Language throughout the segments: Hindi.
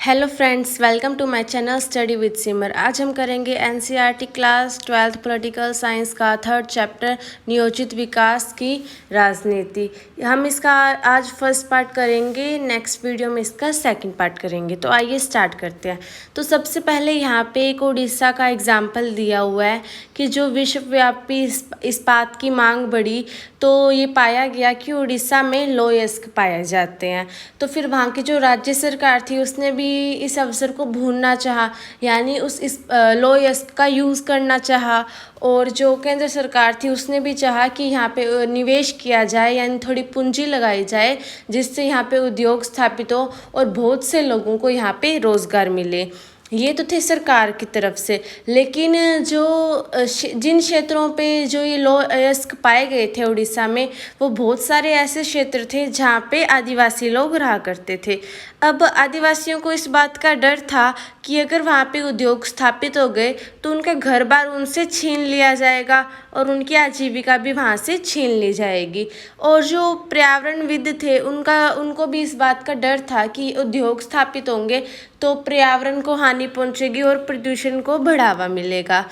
Hello friends, welcome to my channel study with Simar. आज हम करेंगे NCERT class 12th political science का 3rd चैप्टर नियोजित विकास की राजनीति। हम इसका आज फर्स्ट पार्ट करेंगे, नेक्स्ट वीडियो में इसका सेकंड पार्ट करेंगे। तो आइए स्टार्ट करते हैं। तो सबसे पहले यहाँ पे एक उड़ीसा का एग्जाम्पल दिया हुआ है कि जो विश्वव्यापी इस्पात की मांग बढ़ी तो ये पाया गया कि उड़ीसा में लोयस्क पाए जाते हैं। तो फिर वहाँ की जो राज्य सरकार थी उसने भी इस अवसर को भूनना चाहा, यानी इस लोयस्क का यूज़ करना चाहा। और जो केंद्र सरकार थी उसने भी चाहा कि यहाँ पे निवेश किया जाए, यानी थोड़ी पूंजी लगाई जाए जिससे यहाँ पे उद्योग स्थापित हो और बहुत से लोगों को यहाँ पे रोज़गार मिले। ये तो थे सरकार की तरफ से, लेकिन जो जिन क्षेत्रों पे जो ये लोयस्क पाए गए थे उड़ीसा में, वो बहुत सारे ऐसे क्षेत्र थे जहाँ पे आदिवासी लोग रहा करते थे। अब आदिवासियों को इस बात का डर था कि अगर वहाँ पे उद्योग स्थापित हो गए तो उनका घर बार उनसे छीन लिया जाएगा और उनकी आजीविका भी वहाँ से छीन ली जाएगी। और जो पर्यावरणविद थे उनको भी इस बात का डर था कि उद्योग स्थापित होंगे तो पर्यावरण को हानि पहुँचेगी और प्रदूषण को बढ़ावा मिलेगा।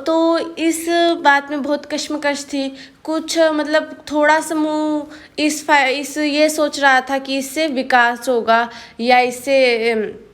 तो इस बात में बहुत कश्मकश थी। कुछ मतलब थोड़ा समूह इस ये सोच रहा था कि इससे विकास होगा या इससे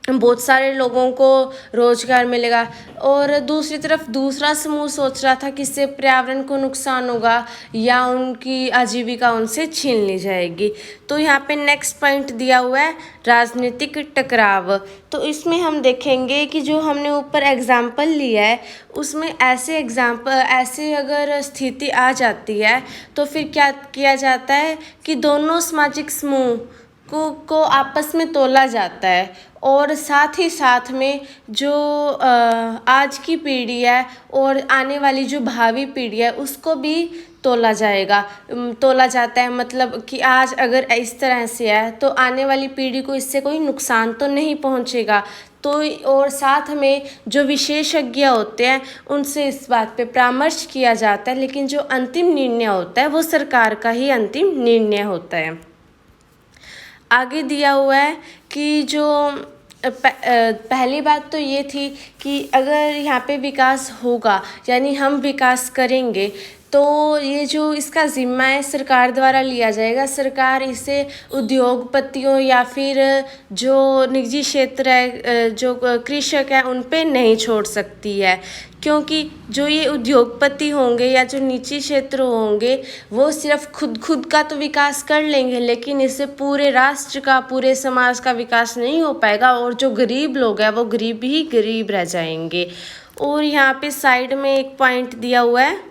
बहुत सारे लोगों को रोजगार मिलेगा, और दूसरी तरफ दूसरा समूह सोच रहा था कि इससे पर्यावरण को नुकसान होगा या उनकी आजीविका उनसे छीन ली जाएगी। तो यहाँ पे नेक्स्ट पॉइंट दिया हुआ है राजनीतिक टकराव। तो इसमें हम देखेंगे कि जो हमने ऊपर एग्जाम्पल लिया है उसमें ऐसे अगर स्थिति आ जाती है तो फिर क्या किया जाता है कि दोनों सामाजिक समूह को आपस में तोला जाता है, और साथ ही साथ में जो आज की पीढ़ी है और आने वाली जो भावी पीढ़ी है उसको भी तोला जाता है। मतलब कि आज अगर इस तरह से है तो आने वाली पीढ़ी को इससे कोई नुकसान तो नहीं पहुंचेगा। तो और साथ में जो विशेषज्ञ होते हैं उनसे इस बात पे परामर्श किया जाता है, लेकिन जो अंतिम निर्णय होता है वो सरकार का ही अंतिम निर्णय होता है। आगे दिया हुआ है कि जो पहली बात तो ये थी कि अगर यहाँ पे विकास होगा यानी हम विकास करेंगे तो ये जो इसका जिम्मा है सरकार द्वारा लिया जाएगा। सरकार इसे उद्योगपतियों या फिर जो निजी क्षेत्र है, जो कृषक है, उन पे नहीं छोड़ सकती है, क्योंकि जो ये उद्योगपति होंगे या जो निजी क्षेत्र होंगे वो सिर्फ खुद का तो विकास कर लेंगे, लेकिन इससे पूरे राष्ट्र का, पूरे समाज का विकास नहीं हो पाएगा, और जो गरीब लोग हैं वो गरीब ही गरीब रह जाएंगे। और यहाँ पे साइड में एक पॉइंट दिया हुआ है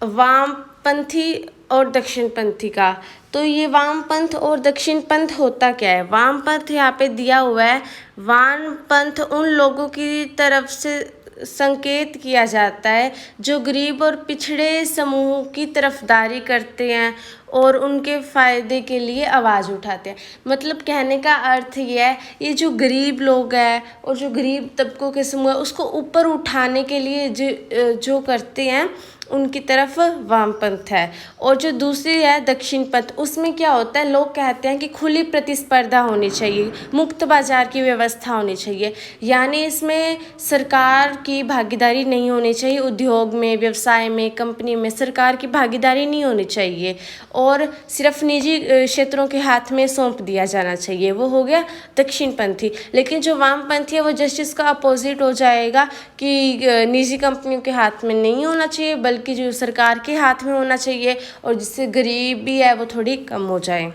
वामपंथी और दक्षिणपंथी का। तो ये वामपंथ और दक्षिणपंथ होता क्या है? वामपंथ यहाँ पे दिया हुआ है, वामपंथ उन लोगों की तरफ से संकेत किया जाता है जो गरीब और पिछड़े समूह की तरफदारी करते हैं और उनके फ़ायदे के लिए आवाज़ उठाते हैं। मतलब कहने का अर्थ ये है, ये जो गरीब लोग हैं और जो गरीब तबकों के समूह है उसको ऊपर उठाने के लिए जो करते हैं उनकी तरफ वामपंथ है। और जो दूसरी है दक्षिणपंथ, उसमें क्या होता है, लोग कहते हैं कि खुली प्रतिस्पर्धा होनी चाहिए, मुक्त बाजार की व्यवस्था होनी चाहिए, यानी इसमें सरकार की भागीदारी नहीं होनी चाहिए। उद्योग में, व्यवसाय में, कंपनी में सरकार की भागीदारी नहीं होनी चाहिए और सिर्फ निजी क्षेत्रों के हाथ में सौंप दिया जाना चाहिए। वो हो गया दक्षिणपंथी। लेकिन जो वामपंथी है वो जस्ट इसका अपोजिट हो जाएगा कि निजी कंपनियों के हाथ में नहीं होना चाहिए बल्कि जो सरकार के हाथ में होना चाहिए, और जिससे गरीबी है वो थोड़ी कम हो जाए।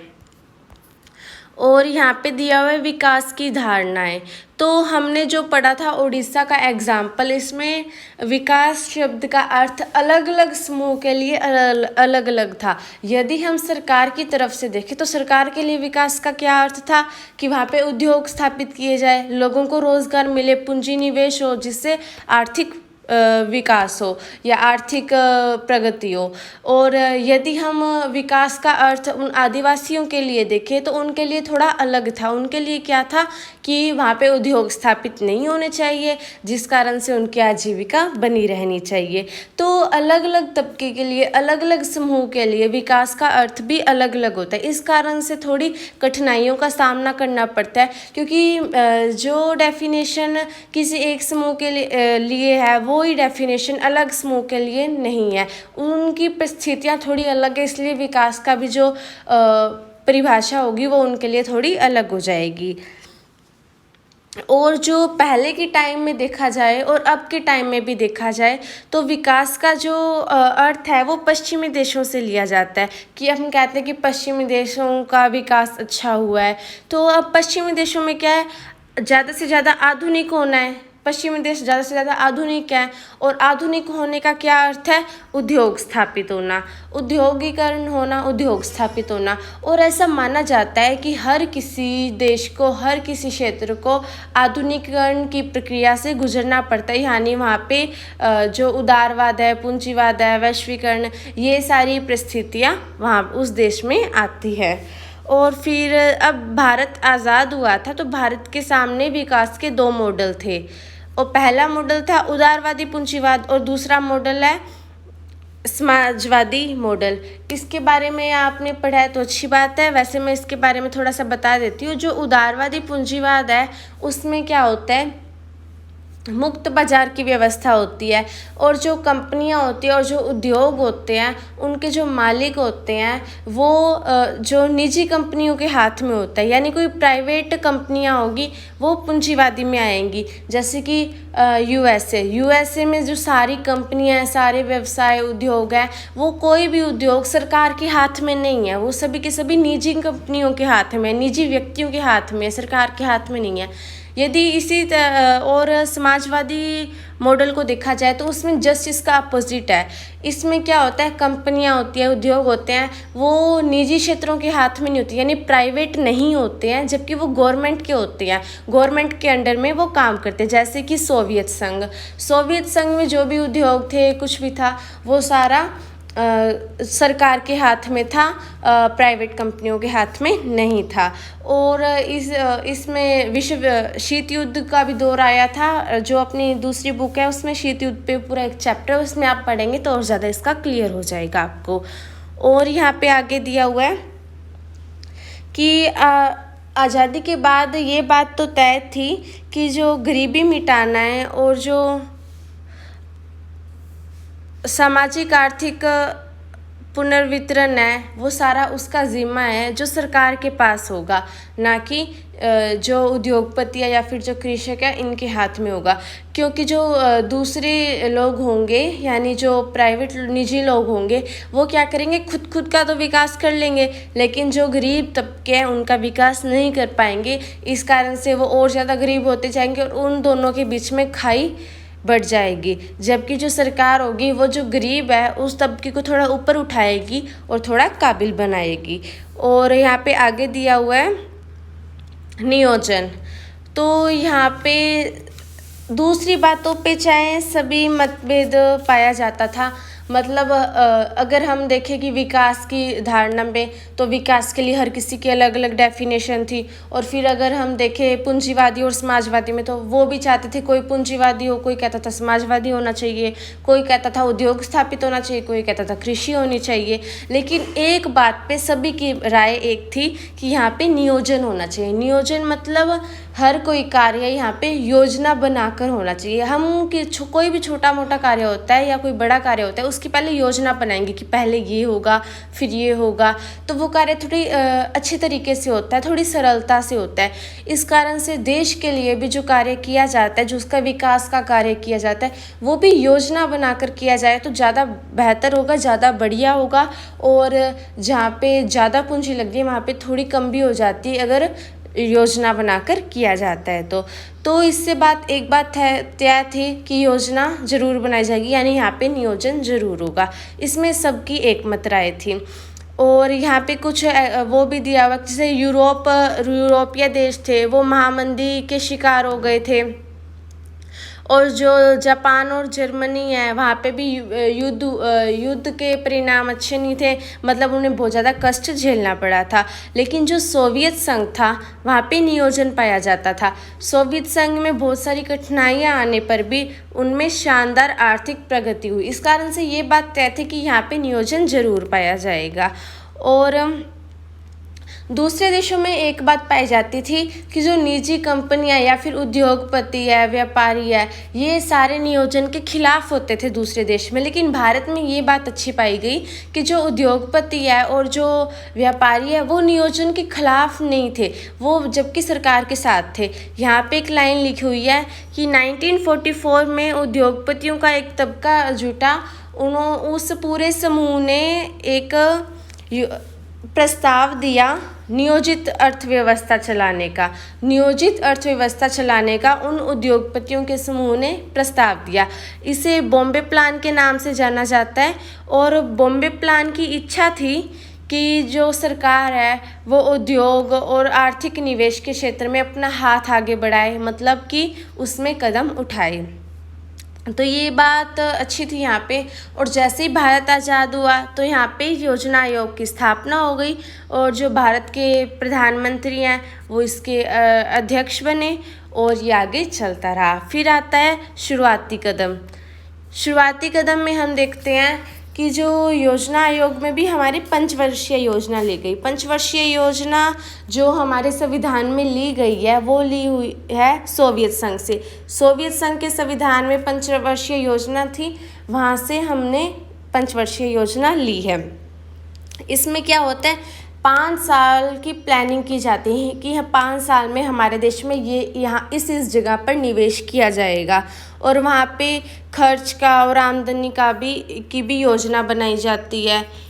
और यहाँ पे दिया हुआ है विकास की धारणाएं। तो हमने जो पढ़ा था उड़ीसा का एग्जाम्पल, इसमें विकास शब्द का अर्थ अलग अलग समूह के लिए अलग अलग था। यदि हम सरकार की तरफ से देखें तो सरकार के लिए विकास का क्या अर्थ था कि वहाँ पे उद्योग स्थापित किए जाए, लोगों को रोजगार मिले, पूंजी निवेश हो, जिससे आर्थिक विकास हो या आर्थिक प्रगति हो। और यदि हम विकास का अर्थ उन आदिवासियों के लिए देखें तो उनके लिए थोड़ा अलग था। उनके लिए क्या था कि वहाँ पे उद्योग स्थापित नहीं होने चाहिए, जिस कारण से उनकी आजीविका बनी रहनी चाहिए। तो अलग अलग तबके के लिए, अलग अलग समूह के लिए विकास का अर्थ भी अलग अलग होता है। इस कारण से थोड़ी कठिनाइयों का सामना करना पड़ता है, क्योंकि जो डेफिनेशन किसी एक समूह के लिए है वो ही डेफिनेशन अलग समूह के लिए नहीं है। उनकी परिस्थितियाँ थोड़ी अलग है, इसलिए विकास का भी जो परिभाषा होगी वो उनके लिए थोड़ी अलग हो जाएगी। और जो पहले के टाइम में देखा जाए और अब के टाइम में भी देखा जाए तो विकास का जो अर्थ है वो पश्चिमी देशों से लिया जाता है, कि हम कहते हैं कि पश्चिमी देशों का विकास अच्छा हुआ है। तो अब पश्चिमी देशों में क्या है, ज़्यादा से ज़्यादा आधुनिक होना है। पश्चिमी देश ज़्यादा से ज़्यादा आधुनिक है, और आधुनिक होने का क्या अर्थ है, उद्योग स्थापित होना, उद्योगीकरण होना, उद्योग स्थापित होना। और ऐसा माना जाता है कि हर किसी देश को, हर किसी क्षेत्र को आधुनिकीकरण की प्रक्रिया से गुजरना पड़ता है। यानी वहाँ पे जो उदारवाद है, पूंजीवाद है, वैश्वीकरण, ये सारी परिस्थितियाँ वहाँ उस देश में आती है। और फिर अब भारत आज़ाद हुआ था तो भारत के सामने विकास के दो मॉडल थे। और पहला मॉडल था उदारवादी पूंजीवाद और दूसरा मॉडल है समाजवादी मॉडल। इसके बारे में आपने पढ़ा है तो अच्छी बात है, वैसे मैं इसके बारे में थोड़ा सा बता देती हूँ। जो उदारवादी पूंजीवाद है उसमें क्या होता है, मुक्त बाजार की व्यवस्था होती है, और जो कंपनियां होती हैं और जो उद्योग होते हैं उनके जो मालिक होते हैं वो जो निजी कंपनियों के हाथ में होता है। यानी कोई प्राइवेट कंपनियां होगी वो पूंजीवादी में आएंगी, जैसे कि यूएसए में जो सारी कंपनियां हैं, सारे व्यवसाय उद्योग हैं, वो कोई भी उद्योग सरकार के हाथ में नहीं है, वो सभी के सभी निजी कंपनियों के हाथ में, निजी व्यक्तियों के हाथ में, सरकार के हाथ में नहीं है। यदि इसी और समाजवादी मॉडल को देखा जाए तो उसमें जस्ट इसका अपोजिट है। इसमें क्या होता है, कंपनियां होती हैं, उद्योग होते हैं, वो निजी क्षेत्रों के हाथ में नहीं होती, यानी प्राइवेट नहीं होते हैं, जबकि वो गवर्नमेंट के होते हैं, गवर्नमेंट के अंडर में वो काम करते हैं। जैसे कि सोवियत संघ में जो भी उद्योग थे, कुछ भी था, वो सारा सरकार के हाथ में था, प्राइवेट कंपनियों के हाथ में नहीं था। और इसमें विश्व शीत युद्ध का भी दौर आया था। जो अपनी दूसरी बुक है उसमें शीत युद्ध पे पूरा एक चैप्टर है, उसमें आप पढ़ेंगे तो और ज़्यादा इसका क्लियर हो जाएगा आपको। और यहाँ पे आगे दिया हुआ है कि आज़ादी के बाद ये बात तो तय थी कि जो गरीबी मिटाना है और जो सामाजिक आर्थिक पुनर्वितरण है वो सारा उसका जिम्मा है जो सरकार के पास होगा, ना कि जो उद्योगपति है या फिर जो कृषक है इनके हाथ में होगा। क्योंकि जो दूसरे लोग होंगे, यानी जो प्राइवेट निजी लोग होंगे, वो क्या करेंगे, खुद का तो विकास कर लेंगे, लेकिन जो गरीब तबके हैं उनका विकास नहीं कर पाएंगे। इस कारण से वो और ज़्यादा गरीब होते जाएंगे और उन दोनों के बीच में खाई बढ़ जाएगी। जबकि जो सरकार होगी वो जो गरीब है उस तबके को थोड़ा ऊपर उठाएगी और थोड़ा काबिल बनाएगी। और यहाँ पे आगे दिया हुआ है नियोजन। तो यहाँ पे दूसरी बातों पे चाहे सभी मतभेद पाया जाता था। मतलब अगर हम देखें कि विकास की धारणा में, तो विकास के लिए हर किसी की अलग अलग डेफिनेशन थी। और फिर अगर हम देखें पूंजीवादी और समाजवादी में, तो वो भी चाहते थे कोई पूंजीवादी हो, कोई कहता था समाजवादी होना चाहिए, कोई कहता था उद्योग स्थापित होना चाहिए, कोई कहता था कृषि होनी चाहिए। लेकिन एक बात पे सभी की राय एक थी कि यहाँ पे नियोजन होना चाहिए। नियोजन मतलब हर कोई कार्य यहाँ पे योजना बनाकर होना चाहिए। हम कोई भी छोटा मोटा कार्य होता है या कोई बड़ा कार्य होता है, उसकी पहले योजना बनाएंगे कि पहले ये होगा फिर ये होगा, तो वो कार्य थोड़ी अच्छे तरीके से होता है, थोड़ी सरलता से होता है। इस कारण से देश के लिए भी जो कार्य किया जाता है, जो उसका विकास का कार्य किया जाता है, वो भी योजना बनाकर किया जाए तो ज़्यादा बेहतर होगा, ज़्यादा बढ़िया होगा। और जहाँ पे ज़्यादा पूंजी लगती है वहाँ पे थोड़ी कम भी हो जाती है अगर योजना बनाकर किया जाता है। तो इससे एक बात तय थी कि योजना ज़रूर बनाई जाएगी, यानी यहाँ पे नियोजन ज़रूर होगा। इसमें सबकी एकमत राय थी। और यहाँ पे कुछ वो भी दिया हुआ, जैसे यूरोपीय देश थे वो महामंदी के शिकार हो गए थे, और जो जापान और जर्मनी है वहाँ पे भी युद्ध के परिणाम अच्छे नहीं थे, मतलब उन्हें बहुत ज़्यादा कष्ट झेलना पड़ा था। लेकिन जो सोवियत संघ था वहाँ पे नियोजन पाया जाता था। सोवियत संघ में बहुत सारी कठिनाइयाँ आने पर भी उनमें शानदार आर्थिक प्रगति हुई। इस कारण से ये बात तय थी कि यहाँ पे नियोजन जरूर पाया जाएगा। और दूसरे देशों में एक बात पाई जाती थी कि जो निजी कंपनियां या फिर उद्योगपति है, व्यापारी है, ये सारे नियोजन के खिलाफ होते थे दूसरे देश में। लेकिन भारत में ये बात अच्छी पाई गई कि जो उद्योगपति है और जो व्यापारी है वो नियोजन के खिलाफ नहीं थे, वो जबकि सरकार के साथ थे। यहाँ पे एक लाइन लिखी हुई है कि 1944 में उद्योगपतियों का एक तबका जुटा, उस पूरे समूह ने एक प्रस्ताव दिया नियोजित अर्थव्यवस्था चलाने का उन उद्योगपतियों के समूह ने प्रस्ताव दिया। इसे बॉम्बे प्लान के नाम से जाना जाता है। और बॉम्बे प्लान की इच्छा थी कि जो सरकार है वो उद्योग और आर्थिक निवेश के क्षेत्र में अपना हाथ आगे बढ़ाए, मतलब कि उसमें कदम उठाए। तो ये बात अच्छी थी यहाँ पे। और जैसे ही भारत आज़ाद हुआ तो यहाँ पे योजना आयोग की स्थापना हो गई और जो भारत के प्रधानमंत्री हैं वो इसके अध्यक्ष बने और ये आगे चलता रहा। फिर आता है शुरुआती कदम। शुरुआती कदम में हम देखते हैं कि जो योजना आयोग में भी हमारी पंचवर्षीय योजना ली गई। पंचवर्षीय योजना जो हमारे संविधान में ली गई है वो ली हुई है सोवियत संघ से। सोवियत संघ के संविधान में पंचवर्षीय योजना थी, वहाँ से हमने पंचवर्षीय योजना ली है। इसमें क्या होता है, 5 साल की प्लानिंग की जाती है कि 5 साल में हमारे देश में यहाँ इस जगह पर निवेश किया जाएगा और वहाँ पे खर्च का और आमदनी की भी योजना बनाई जाती है।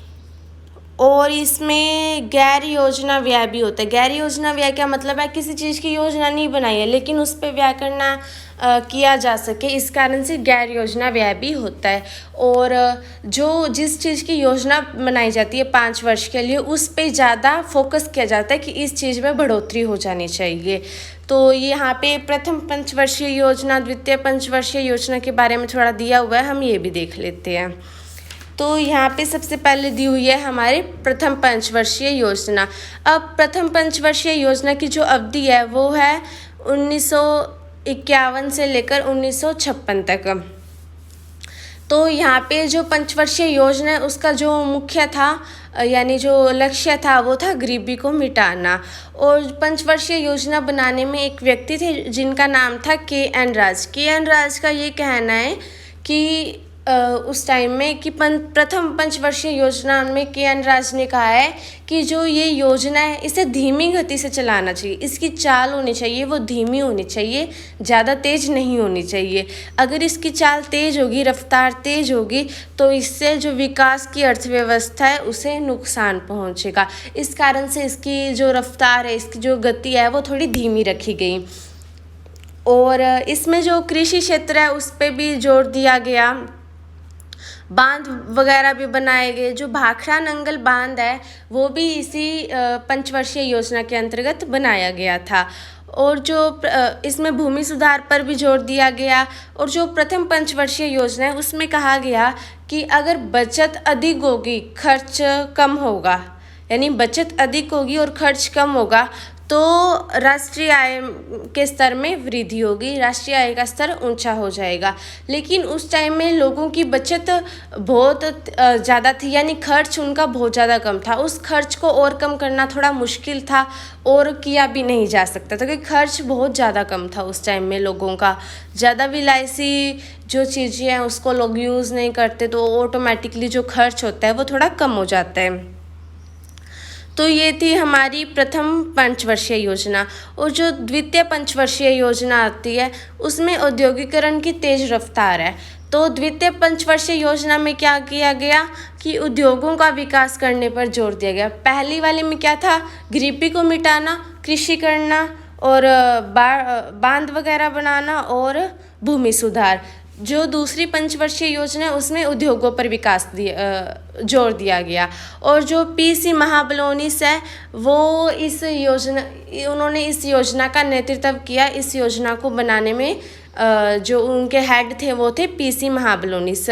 और इसमें गैर योजना व्यय भी होता है। गैर योजना व्यय क्या मतलब है, किसी चीज़ की योजना नहीं बनाई है लेकिन उस पर व्यय करना किया जा सके, इस कारण से गैर योजना व्यय भी होता है। और जिस चीज़ की योजना बनाई जाती है 5 वर्ष के लिए, उस पे ज़्यादा फोकस किया जाता है कि इस चीज़ में बढ़ोतरी हो जानी चाहिए। तो यहाँ पे प्रथम पंचवर्षीय योजना, द्वितीय पंचवर्षीय योजना के बारे में थोड़ा दिया हुआ है, हम ये भी देख लेते हैं। तो यहाँ पे सबसे पहले दी हुई है हमारे प्रथम पंचवर्षीय योजना। अब प्रथम पंचवर्षीय योजना की जो अवधि है वो है 1951 से लेकर 1956 तक। तो यहाँ पे जो पंचवर्षीय योजना है उसका जो मुख्य था यानी जो लक्ष्य था वो था गरीबी को मिटाना। और पंचवर्षीय योजना बनाने में एक व्यक्ति थे जिनका नाम था के.एन. राज। के.एन. राज का ये कहना है कि उस टाइम में कि प्रथम पंचवर्षीय योजना में के.एन. राज ने कहा है कि जो ये योजना है इसे धीमी गति से चलाना चाहिए, इसकी चाल होनी चाहिए वो धीमी होनी चाहिए, ज़्यादा तेज़ नहीं होनी चाहिए। अगर इसकी चाल तेज़ होगी, रफ्तार तेज़ होगी तो इससे जो विकास की अर्थव्यवस्था है उसे नुकसान पहुंचेगा। इस कारण से इसकी जो रफ्तार है, इसकी जो गति है वो थोड़ी धीमी रखी गई। और इसमें जो कृषि क्षेत्र है उस पर भी जोर दिया गया, बांध वगैरह भी बनाए गए। जो भाखड़ा नंगल बांध है वो भी इसी पंचवर्षीय योजना के अंतर्गत बनाया गया था। और जो इसमें भूमि सुधार पर भी जोर दिया गया। और जो प्रथम पंचवर्षीय योजना है उसमें कहा गया कि अगर बचत अधिक होगी, खर्च कम होगा, यानी बचत अधिक होगी और खर्च कम होगा तो राष्ट्रीय आय के स्तर में वृद्धि होगी, राष्ट्रीय आय का स्तर ऊंचा हो जाएगा। लेकिन उस टाइम में लोगों की बचत बहुत ज़्यादा थी, यानी खर्च उनका बहुत ज़्यादा कम था। उस खर्च को और कम करना थोड़ा मुश्किल था और किया भी नहीं जा सकता था क्योंकि खर्च बहुत ज़्यादा कम था उस टाइम में। लोगों का ज़्यादा विलायसी जो चीज़ें हैं उसको लोग यूज़ नहीं करते, तो ऑटोमेटिकली जो खर्च होता है वो थोड़ा कम हो जाता है। तो ये थी हमारी प्रथम पंचवर्षीय योजना। और जो द्वितीय पंचवर्षीय योजना आती है उसमें औद्योगिकरण की तेज रफ्तार है। तो द्वितीय पंचवर्षीय योजना में क्या किया गया कि उद्योगों का विकास करने पर जोर दिया गया। पहली वाले में क्या था, गरीबी को मिटाना, कृषि करना और बांध वगैरह बनाना और भूमि सुधार। जो दूसरी पंचवर्षीय योजना है उसमें उद्योगों पर विकास जोर दिया गया। और जो पीसी महाबलोनिस है वो उन्होंने इस योजना का नेतृत्व किया। इस योजना को बनाने में जो उनके हेड थे वो थे पीसी महाबलोनिस।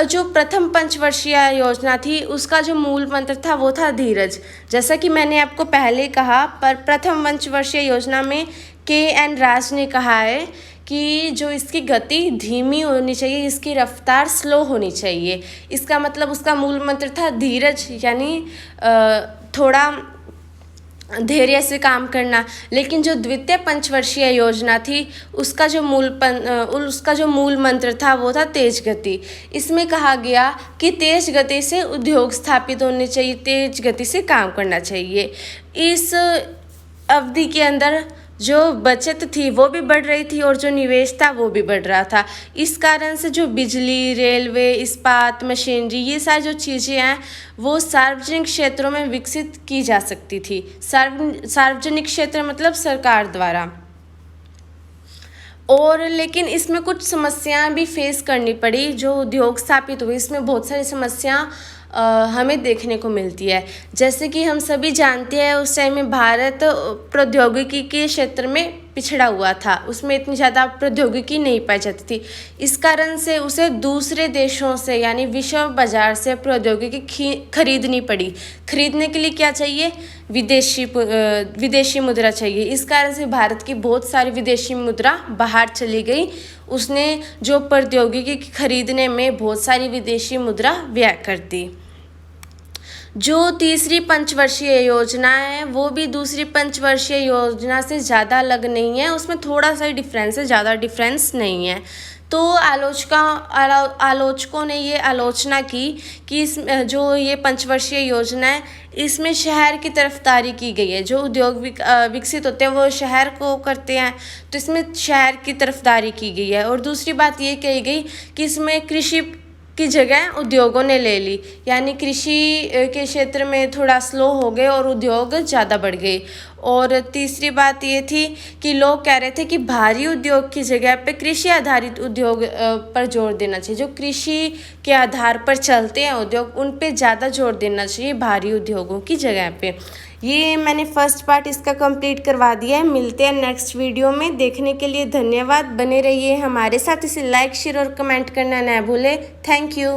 जो प्रथम पंचवर्षीय योजना थी उसका जो मूल मंत्र था वो था धीरज। जैसा कि मैंने आपको पहले कहा, पर प्रथम पंचवर्षीय योजना में KN राज ने कहा है कि जो इसकी गति धीमी होनी चाहिए, इसकी रफ्तार स्लो होनी चाहिए। इसका मतलब उसका मूल मंत्र था धीरज, यानी थोड़ा धैर्य से काम करना। लेकिन जो द्वितीय पंचवर्षीय योजना थी उसका जो मूल मंत्र था वो था तेज गति। इसमें कहा गया कि तेज गति से उद्योग स्थापित होने चाहिए, तेज गति से काम करना चाहिए। इस अवधि के अंदर जो बचत थी वो भी बढ़ रही थी और जो निवेश था वो भी बढ़ रहा था। इस कारण से जो बिजली, रेलवे, इस्पात, मशीनरी, ये सारी जो चीज़ें हैं वो सार्वजनिक क्षेत्रों में विकसित की जा सकती थी। सार्वजनिक क्षेत्र मतलब सरकार द्वारा। और लेकिन इसमें कुछ समस्याएं भी फेस करनी पड़ी। जो उद्योग स्थापित हुए इसमें बहुत सारी समस्या हमें देखने को मिलती है। जैसे कि हम सभी जानते हैं उस टाइम में भारत प्रौद्योगिकी के क्षेत्र में पिछड़ा हुआ था, उसमें इतनी ज़्यादा प्रौद्योगिकी नहीं पाई जाती थी। इस कारण से उसे दूसरे देशों से यानी विश्व बाजार से प्रौद्योगिकी खरीदनी पड़ी। खरीदने के लिए क्या चाहिए? विदेशी मुद्रा चाहिए। इस कारण से भारत की बहुत सारी विदेशी मुद्रा बाहर चली गई। उसने जो प्रौद्योगिकी खरीदने में बहुत सारी विदेशी मुद्रा व्यय कर दी। जो तीसरी पंचवर्षीय योजना है वो भी दूसरी पंचवर्षीय योजना से ज़्यादा अलग नहीं है, उसमें थोड़ा सा ही डिफरेंस है, ज़्यादा डिफरेंस नहीं है। तो आलोचकों ने ये आलोचना की कि इस जो ये पंचवर्षीय योजना है इसमें शहर की तरफदारी की गई है। जो उद्योग विकसित होते हैं वो शहर को करते हैं, तो इसमें शहर की तरफदारी की गई है। और दूसरी बात ये कही गई कि इसमें कृषि की जगह उद्योगों ने ले ली, यानी कृषि के क्षेत्र में थोड़ा स्लो हो गए और उद्योग ज़्यादा बढ़ गए। और तीसरी बात ये थी कि लोग कह रहे थे कि भारी उद्योग की जगह पे कृषि आधारित उद्योग पर जोर देना चाहिए। जो कृषि के आधार पर चलते हैं उद्योग उन पे ज़्यादा जोर देना चाहिए भारी उद्योगों की जगह पे। ये मैंने फर्स्ट पार्ट इसका कंप्लीट करवा दिया है। मिलते हैं नेक्स्ट वीडियो में। देखने के लिए धन्यवाद। बने रहिए हमारे साथ। इसे लाइक, शेयर और कमेंट करना ना भूलें। Thank you.